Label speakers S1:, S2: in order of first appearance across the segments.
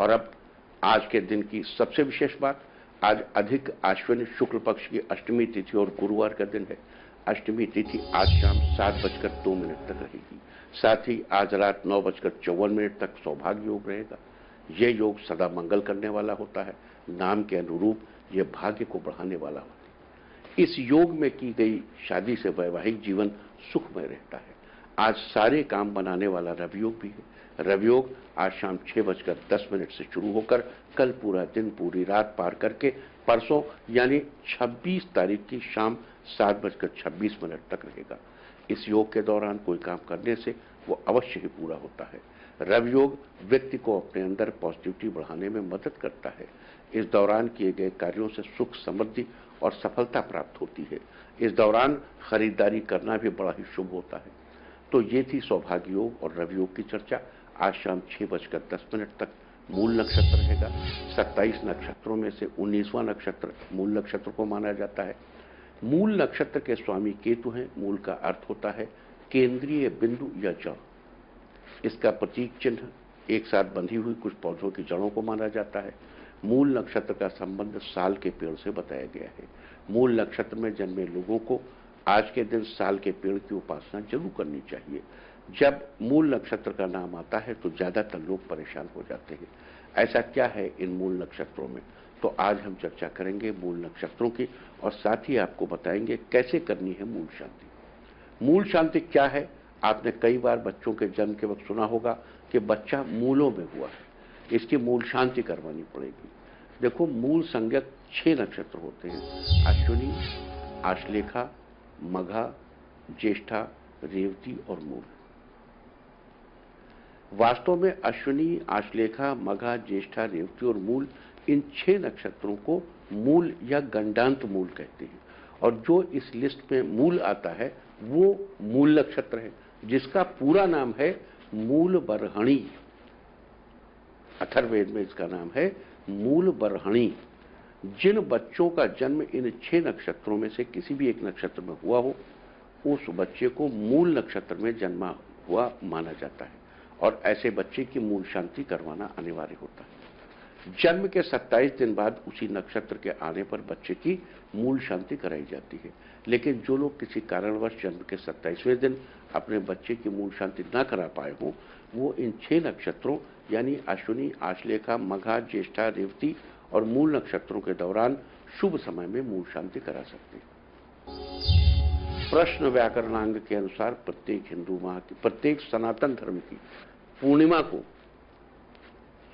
S1: और अब आज के दिन की सबसे विशेष बात, आज अधिक आश्विन शुक्ल पक्ष की अष्टमी तिथि और गुरुवार का दिन है। अष्टमी तिथि आज शाम 7:02 तक रहेगी। साथ ही आज रात 9:54 तक सौभाग्य योग रहेगा। ये योग सदा मंगल करने वाला होता है। नाम के अनुरूप ये भाग्य को बढ़ाने वाला होता है। इस योग में की गई शादी से वैवाहिक जीवन सुखमय रहता है। आज सारे काम बनाने वाला रवियोग भी है। रवियोग आज शाम 6:10 से शुरू होकर कल पूरा दिन पूरी रात पार करके परसों यानी 26 तारीख की शाम 7:26 तक रहेगा। इस योग के दौरान कोई काम करने से वो अवश्य ही पूरा होता है। रवियोग व्यक्ति को अपने अंदर पॉजिटिविटी बढ़ाने में मदद करता है। इस दौरान किए गए कार्यों से सुख समृद्धि और सफलता प्राप्त होती है। इस दौरान खरीदारी करना भी बड़ा ही शुभ होता है। तो ये थी सौभाग्य योग और रवियोग की चर्चा। आज शाम 6:10 तक मूल नक्षत्र रहेगा। 27 नक्षत्रों में से 19वां नक्षत्र मूल नक्षत्र को माना जाता है। मूल नक्षत्र के स्वामी केतु हैं। मूल का अर्थ होता है केंद्रीय बिंदु या जड़। इसका प्रतीक चिन्ह एक साथ बंधी हुई कुछ पौधों की जड़ों को माना जाता है। मूल नक्षत्र का संबंध साल के पेड़ से बताया गया है। मूल नक्षत्र में जन्मे लोगों को आज के दिन साल के पेड़ की उपासना जरूर करनी चाहिए। जब मूल नक्षत्र का नाम आता है तो ज्यादातर लोग परेशान हो जाते हैं। ऐसा क्या है इन मूल नक्षत्रों में, तो आज हम चर्चा करेंगे मूल नक्षत्रों की और साथ ही आपको बताएंगे कैसे करनी है मूल शांति। मूल शांति क्या है? आपने कई बार बच्चों के जन्म के वक्त सुना होगा कि बच्चा मूलों में हुआ है, इसकी मूल शांति करवानी पड़ेगी। देखो, मूल संज्ञक 6 नक्षत्र होते हैं: अश्विनी, आश्लेषा, मघा, ज्येष्ठा, रेवती और मूल। वास्तव में अश्विनी, आश्लेषा, मघा, ज्येष्ठा, रेवती और मूल, इन 6 नक्षत्रों को मूल या गंडांत मूल कहते हैं। और जो इस लिस्ट में मूल आता है वो मूल नक्षत्र है, जिसका पूरा नाम है मूल बरहणी। अथर्ववेद में इसका नाम है मूल बरहणी। जिन बच्चों का जन्म इन 6 नक्षत्रों में से किसी भी एक नक्षत्र में हुआ हो, उस बच्चे को मूल नक्षत्र में जन्मा हुआ माना जाता है और ऐसे बच्चे की मूल शांति करवाना अनिवार्य होता है। जन्म के 27 दिन बाद उसी नक्षत्र के आने पर बच्चे की मूल शांति कराई जाती है। लेकिन जो लोग किसी कारणवश जन्म के 27वें दिन अपने बच्चे की मूल शांति न करा पाए हों, वो इन 6 नक्षत्रों यानी अश्विनी, आश्लेषा, मघा, ज्येष्ठा, रेवती और मूल नक्षत्रों के दौरान शुभ समय में मूल शांति करा सकते हैं। प्रश्न व्याकरणांग के अनुसार प्रत्येक हिंदू माह की, प्रत्येक सनातन धर्म की पूर्णिमा को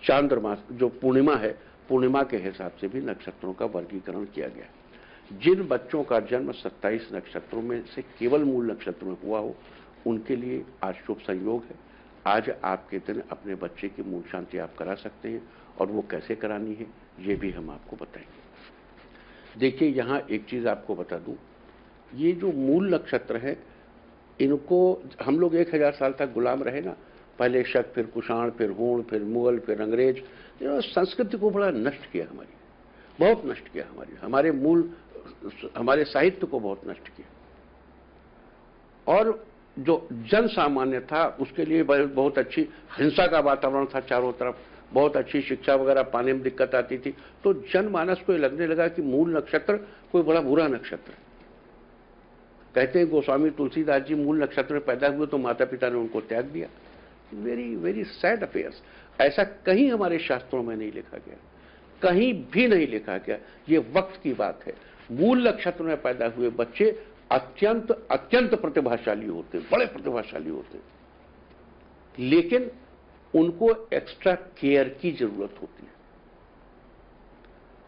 S1: चांद्रमास, जो पूर्णिमा है, पूर्णिमा के हिसाब से भी नक्षत्रों का वर्गीकरण किया गया है। जिन बच्चों का जन्म 27 नक्षत्रों में से केवल मूल नक्षत्र में हुआ हो, उनके लिए आज शुभ संयोग है। आज आपके दिन अपने बच्चे की मूल शांति आप करा सकते हैं और वो कैसे करानी है ये भी हम आपको बताएंगे। देखिए, यहाँ एक चीज आपको बता दूं, ये जो मूल नक्षत्र है, इनको हम लोग 1000 साल तक गुलाम रहे ना, पहले शक, फिर कुषाण, फिर हूण, फिर मुगल, फिर अंग्रेज। संस्कृति को बड़ा नष्ट किया, हमारी बहुत नष्ट किया, हमारे मूल, हमारे साहित्य को बहुत नष्ट किया। और जो जन सामान्य था उसके लिए बहुत अच्छी हिंसा का वातावरण था चारों तरफ, बहुत अच्छी शिक्षा वगैरह पाने में दिक्कत आती थी। तो जनमानस को लगने लगा कि मूल नक्षत्र कोई बड़ा बुरा नक्षत्र है। कहते हैं गोस्वामी तुलसीदास जी मूल नक्षत्र में पैदा हुए तो माता पिता ने उनको त्याग दिया। Very very sad affairs. ऐसा कहीं हमारे शास्त्रों में नहीं लिखा गया, कहीं भी नहीं लिखा गया। ये वक्त की बात है। मूल नक्षत्र में पैदा हुए बच्चे अत्यंत अत्यंत प्रतिभाशाली होते, बड़े प्रतिभाशाली होते, लेकिन उनको एक्स्ट्रा केयर की जरूरत होती है।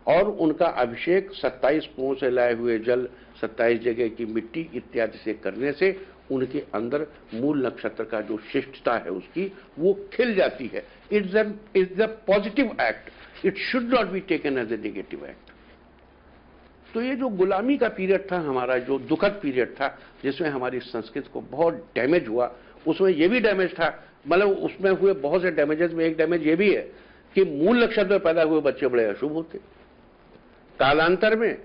S1: और उनका अभिषेक 27 कुओं से लाए हुए जल, 27 जगह की मिट्टी इत्यादि से करने से उनके अंदर मूल नक्षत्र का जो शिष्टता है उसकी वो खिल जाती है। It's a positive act, it should not be taken as a negative act. तो ये जो गुलामी का पीरियड था हमारा, जो दुखद पीरियड था जिसमें हमारी संस्कृति को बहुत डैमेज हुआ, उसमें ये भी डैमेज था, मतलब उसमें हुए बहुत से डैमेजेस में एक डैमेज ये भी है कि मूल नक्षत्र में पैदा हुए बच्चे बड़े अशुभ होते। कालांतर में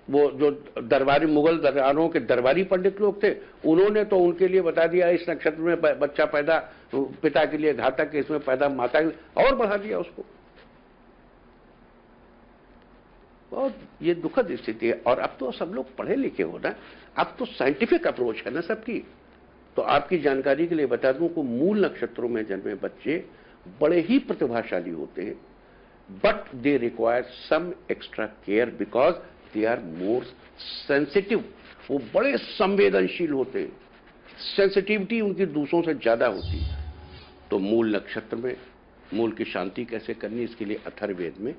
S1: वो जो दरबारी, मुगल दरबारों के दरबारी पंडित लोग थे, उन्होंने तो उनके लिए बता दिया इस नक्षत्र में बच्चा पैदा पिता के लिए घातक है, इसमें पैदा माता के लिए, और बढ़ा दिया उसको। बहुत ये दुखद स्थिति है। और अब तो सब लोग पढ़े लिखे हो ना, अब तो साइंटिफिक अप्रोच है ना सबकी। तो आपकी जानकारी के लिए बता दूं कि मूल नक्षत्रों में जन्मे बच्चे बड़े ही प्रतिभाशाली होते हैं, but they require some extra care because they are more sensitive. वो बड़े संवेदनशील होते हैं, सेंसिटिविटी उनकी दूसरों से ज्यादा होती है। तो मूल नक्षत्र में मूल की शांति कैसे करनी, इसके लिए अथर्ववेद में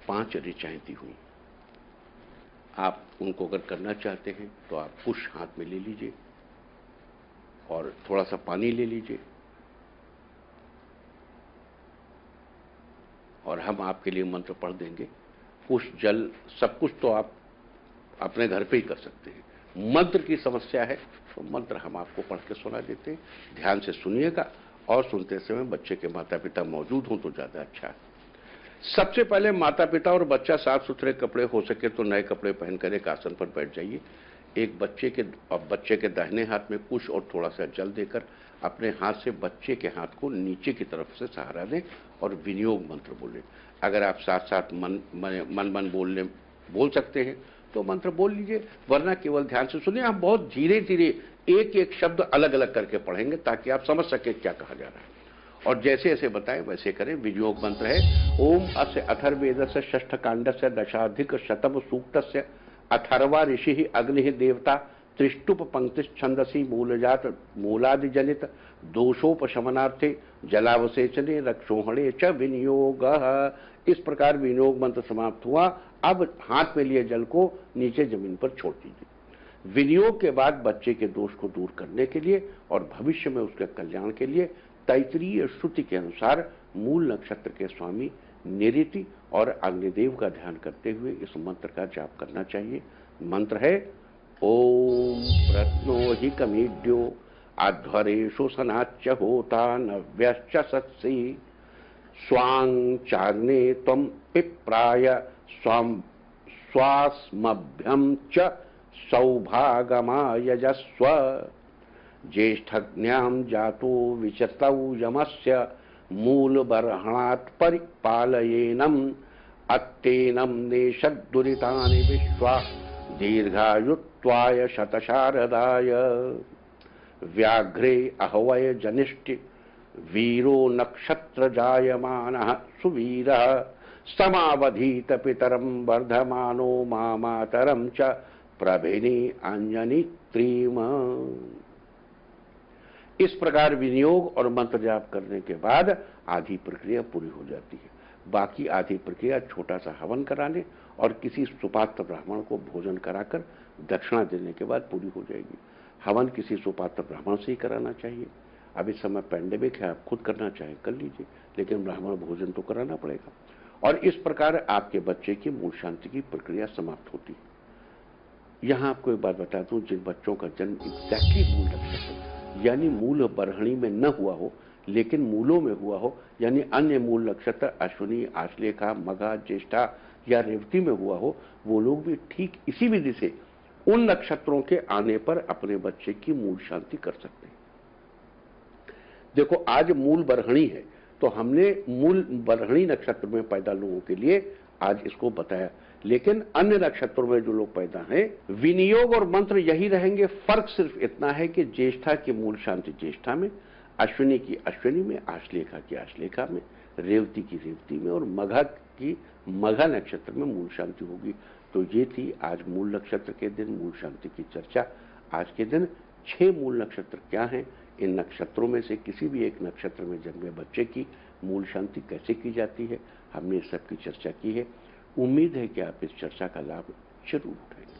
S1: 5 ऋचाएं दी हुई। आप उनको अगर करना चाहते हैं तो आप कुश हाथ में ले लीजिए और थोड़ा सा पानी ले लीजिए, और हम आपके लिए मंत्र पढ़ देंगे। कुश, जल, सब कुछ तो आप अपने घर पे ही कर सकते हैं। मंत्र की समस्या है तो मंत्र हम आपको पढ़ के सुना देते हैं, ध्यान से सुनिएगा। और सुनते समय बच्चे के माता पिता मौजूद हों तो ज्यादा अच्छा है। सबसे पहले माता पिता और बच्चा साफ सुथरे कपड़े, हो सके तो नए कपड़े पहनकर एक आसन पर बैठ जाइए। एक बच्चे के दाहिने हाथ में कुश और थोड़ा सा जल देकर अपने हाथ से बच्चे के हाथ को नीचे की तरफ से सहारा दें और विनियोग मंत्र बोलें। अगर आप साथ साथ मन बोल सकते हैं तो मंत्र बोल लीजिए, वरना केवल ध्यान से सुनिए। हम बहुत धीरे धीरे एक एक शब्द अलग अलग करके पढ़ेंगे ताकि आप समझ सकें क्या कहा जा रहा है। और जैसे जैसे बताएं वैसे करें। विनियोग मंत्र है ओम अस्य अथर्वेदस्य षष्ठ कांडस्य दशाधिक शतम सूक्तस्य अथर्वा ऋषि अग्नि देवता त्रिष्टुप पंक्ति छंदसी मूलजात मूलादि जनित दोषोपशमनार्थे जलावसेचने रक्षोहणे च विनियोग। इस प्रकार विनियोग मंत्र समाप्त हुआ। अब हाथ में लिए जल को नीचे जमीन पर छोड़ दीजिए। विनियोग के बाद बच्चे के दोष को दूर करने के लिए और भविष्य में उसके कल्याण के लिए तैतरीय श्रुति के अनुसार मूल नक्षत्र के स्वामी निरिति और अग्निदेव का ध्यान करते हुए इस मंत्र का जाप करना चाहिए। मंत्र है ओम प्रत्नो हि कमीड्यो अध्वरेषु सनाच्च होता नव्यश्च सत्सि स्वां चाग्ने त्वं पिप्राय स्वास्मभ्यं च सौभागमायजस्व ज्येष्ठज्ञां जातो विचतौ यमस्य मूलबर्हणात् परिपालयेनम् अत्तेनं नेषद्दुरितानि विश्वा दीर्घायुत्वाय शतशारदाय। व्याघ्रे अहवय जनिष्ठि वीरो नक्षत्र जायमानः सुवीरः समावधीत पितरं वर्धमानो मामातरं च प्रभिनी अंजनी त्रीम। इस प्रकार विनियोग और मंत्र जाप करने के बाद आधी प्रक्रिया पूरी हो जाती है। बाकी आधी प्रक्रिया छोटा सा हवन कराने और किसी सुपात्र ब्राह्मण को भोजन कराकर दक्षिणा देने के बाद पूरी हो जाएगी। हवन किसी सुपात्र ब्राह्मण से ही कराना चाहिए। अब इस समय पैंडेमिक है, आप खुद करना चाहें कर लीजिए, लेकिन ब्राह्मण भोजन तो कराना पड़ेगा। और इस प्रकार आपके बच्चे की मूल शांति की प्रक्रिया समाप्त होती है। यहां आपको एक बात बता दूं, जिन बच्चों का जन्म एग्जैक्टली मूल नक्षत्र यानी मूल बरहणी में न हुआ हो लेकिन मूलों में हुआ हो, यानी अन्य मूल नक्षत्र अश्विनी, आश्लेषा, मघा, ज्येष्ठा या रेवती में हुआ हो, वो लोग भी ठीक इसी विधि से उन नक्षत्रों के आने पर अपने बच्चे की मूल शांति कर सकते हैं। देखो आज मूल बरहणी है तो हमने मूल बरहणी नक्षत्र में पैदा लोगों के लिए आज इसको बताया, लेकिन अन्य नक्षत्रों में जो लोग पैदा हैं विनियोग और मंत्र यही रहेंगे। फर्क सिर्फ इतना है कि ज्येष्ठा की मूल शांति ज्येष्ठा में, अश्विनी की अश्विनी में, आश्लेषा की आश्लेषा में, रेवती की रेवती में और मघा की मघा नक्षत्र में मूल शांति होगी। तो ये थी आज मूल नक्षत्र के दिन मूल शांति की चर्चा। आज के दिन 6 मूल नक्षत्र क्या हैं, इन नक्षत्रों में से किसी भी एक नक्षत्र में जन्मे बच्चे की मूल शांति कैसे की जाती है, हमने इस सब की चर्चा की है। उम्मीद है कि आप इस चर्चा का लाभ जरूर उठाएंगे।